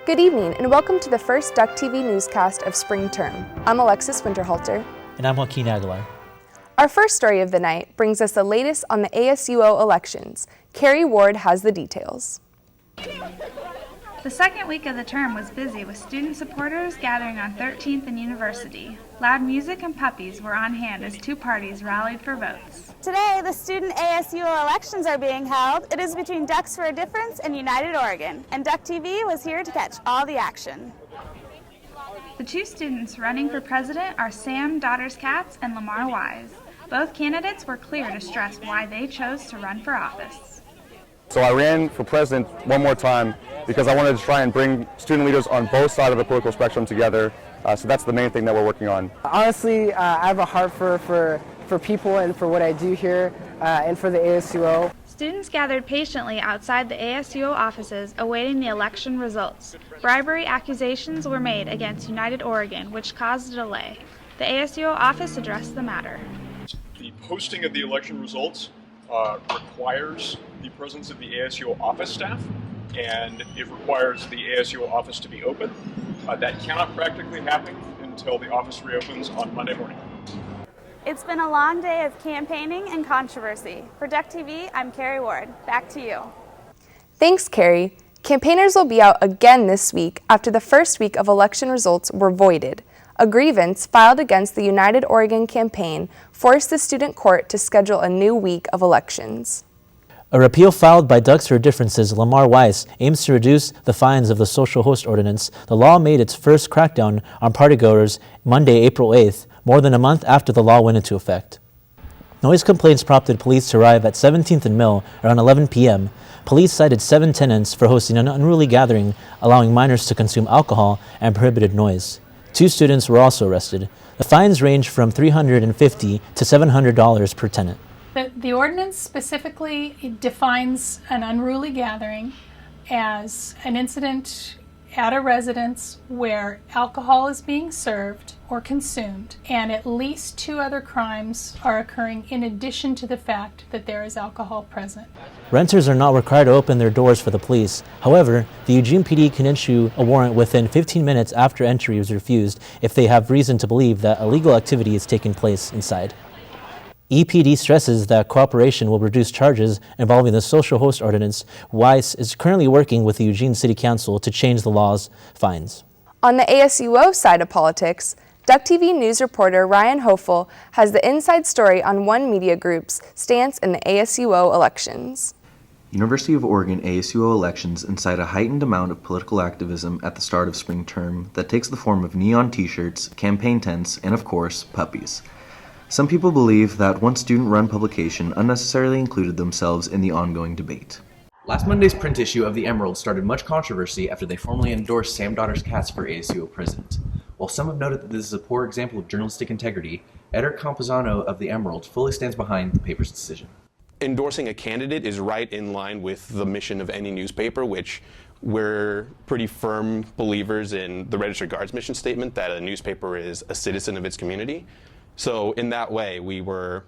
Good evening and welcome to the first Duck TV newscast of spring term. I'm Alexsis Winterhalter. And I'm Joaquin Aguilar. Our first story of the night brings us the latest on the ASUO elections. Carrie Ward has the details. The second week of the term was busy with student supporters gathering on 13th and University. Loud music and puppies were on hand as two parties rallied for votes. Today, the student ASUO elections are being held. It is between Ducks for a Difference and United Oregon, and Duck TV was here to catch all the action. The two students running for president are Sam Daughters-Katz and Lamar Wise. Both candidates were clear to stress why they chose to run for office. So I ran for president one more time because I wanted to try and bring student leaders on both sides of the political spectrum together. So that's the main thing that we're working on. Honestly, I have a heart for people and for what I do here and for the ASUO. Students gathered patiently outside the ASUO offices awaiting the election results. Bribery accusations were made against United Oregon, which caused a delay. The ASUO office addressed the matter. The posting of the election results requires the presence of the ASUO office staff, and it requires the ASUO office to be open. That cannot practically happen until the office reopens on Monday morning. It's been a long day of campaigning and controversy. For Duck TV, I'm Carrie Ward. Back to you. Thanks, Carrie. Campaigners will be out again this week after the first week of election results were voided. A grievance filed against the United Oregon campaign forced the student court to schedule a new week of elections. A repeal filed by Ducks for Difference's Lamar Wise aims to reduce the fines of the social host ordinance. The law made its first crackdown on partygoers Monday, April 8th, more than a month after the law went into effect. Noise complaints prompted police to arrive at 17th and Mill around 11 p.m. Police cited 7 tenants for hosting an unruly gathering, allowing minors to consume alcohol and prohibited noise. 2 students were also arrested. The fines range from $350 to $700 per tenant. The ordinance specifically defines an unruly gathering as an incident at a residence where alcohol is being served or consumed, and at least 2 other crimes are occurring in addition to the fact that there is alcohol present. Renters are not required to open their doors for the police. However, the Eugene PD can issue a warrant within 15 minutes after entry is refused if they have reason to believe that illegal activity is taking place inside. EPD stresses that cooperation will reduce charges involving the social host ordinance. Wise is currently working with the Eugene City Council to change the law's fines. On the ASUO side of politics, Duck TV news reporter Ryan Hoefle has the inside story on one media group's stance in the ASUO elections. University of Oregon ASUO elections incite a heightened amount of political activism at the start of spring term that takes the form of neon t-shirts, campaign tents, and of course, puppies. Some people believe that one student-run publication unnecessarily included themselves in the ongoing debate. Last Monday's print issue of the Emerald started much controversy after they formally endorsed Sam Daughters-Katz for ASUO president. While some have noted that this is a poor example of journalistic integrity, Editor Campuzano of the Emerald fully stands behind the paper's decision. Endorsing a candidate is right in line with the mission of any newspaper, which we're pretty firm believers in the Registered Guards mission statement that a newspaper is a citizen of its community. So in that way, we were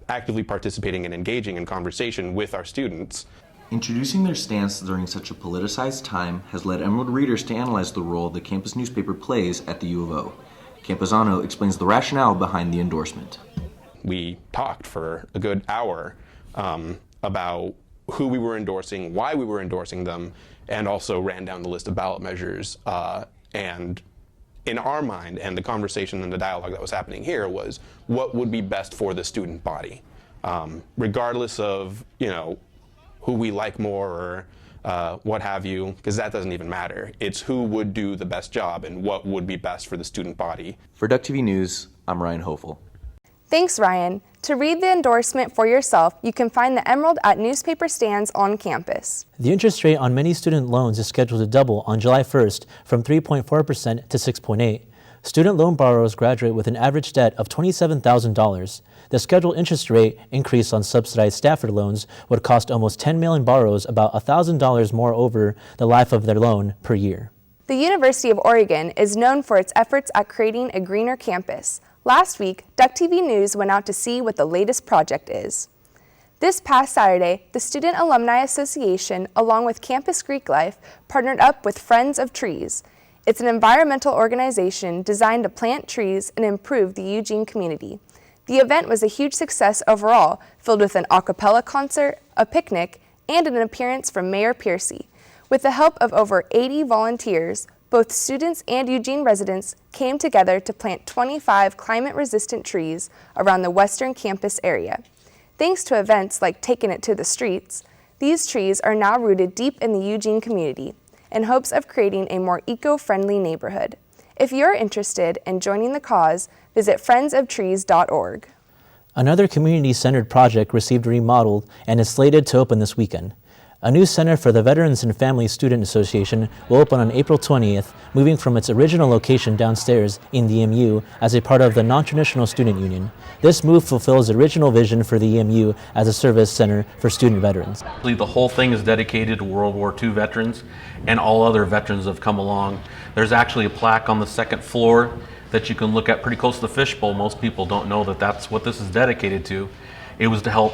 actively participating and engaging in conversation with our students. Introducing their stance during such a politicized time has led Emerald readers to analyze the role the campus newspaper plays at the U of O. Campuzano explains the rationale behind the endorsement. We talked for a good hour about who we were endorsing, why we were endorsing them, and also ran down the list of ballot measures. And in our mind, and the conversation and the dialogue that was happening here was what would be best for the student body, regardless of who we like more or what have you, because that doesn't even matter. It's who would do the best job and what would be best for the student body. For Duck TV News, I'm Ryan Hoefle. Thanks, Ryan. To read the endorsement for yourself, you can find the Emerald at newspaper stands on campus. The interest rate on many student loans is scheduled to double on July 1st from 3.4% to 6.8%. Student loan borrowers graduate with an average debt of $27,000. The scheduled interest rate increase on subsidized Stafford loans would cost almost 10 million borrowers about $1,000 more over the life of their loan per year. The University of Oregon is known for its efforts at creating a greener campus. Last week, Duck TV News went out to see what the latest project is. This past Saturday, the Student Alumni Association, along with Campus Greek Life, partnered up with Friends of Trees. It's an environmental organization designed to plant trees and improve the Eugene community. The event was a huge success overall, filled with an a cappella concert, a picnic, and an appearance from Mayor Piercy. With the help of over 80 volunteers, both students and Eugene residents came together to plant 25 climate-resistant trees around the western campus area. Thanks to events like Taking It to the Streets, these trees are now rooted deep in the Eugene community in hopes of creating a more eco-friendly neighborhood. If you're interested in joining the cause, visit friendsoftrees.org. Another community-centered project received remodeled and is slated to open this weekend. A new center for the Veterans and Family Student Association will open on April 20th, moving from its original location downstairs in the EMU as a part of the Non-Traditional Student Union. This move fulfills the original vision for the EMU as a service center for student veterans. The whole thing is dedicated to World War II veterans, and all other veterans have come along. There's actually a plaque on the second floor that you can look at pretty close to the fishbowl. Most people don't know that that's what this is dedicated to. It was to help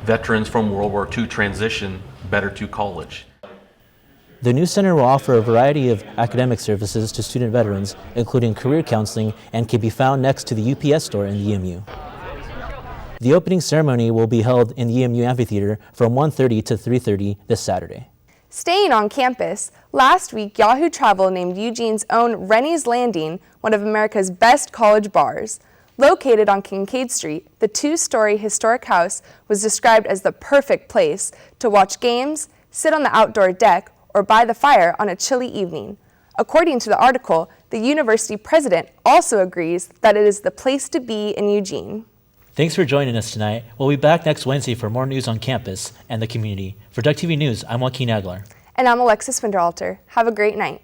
veterans from World War II transition better to college. The new center will offer a variety of academic services to student veterans, including career counseling, and can be found next to the UPS store in the EMU. The opening ceremony will be held in the EMU amphitheater from 1:30 to 3:30 this Saturday. Staying on campus, last week Yahoo Travel named Eugene's own Rennie's Landing one of America's best college bars. Located on Kincaid Street, the two-story historic house was described as the perfect place to watch games, sit on the outdoor deck, or by the fire on a chilly evening. According to the article, the university president also agrees that it is the place to be in Eugene. Thanks for joining us tonight. We'll be back next Wednesday for more news on campus and the community. For Duck TV News, I'm Joaquin Aguilar. And I'm Alexsis Winterhalter. Have a great night.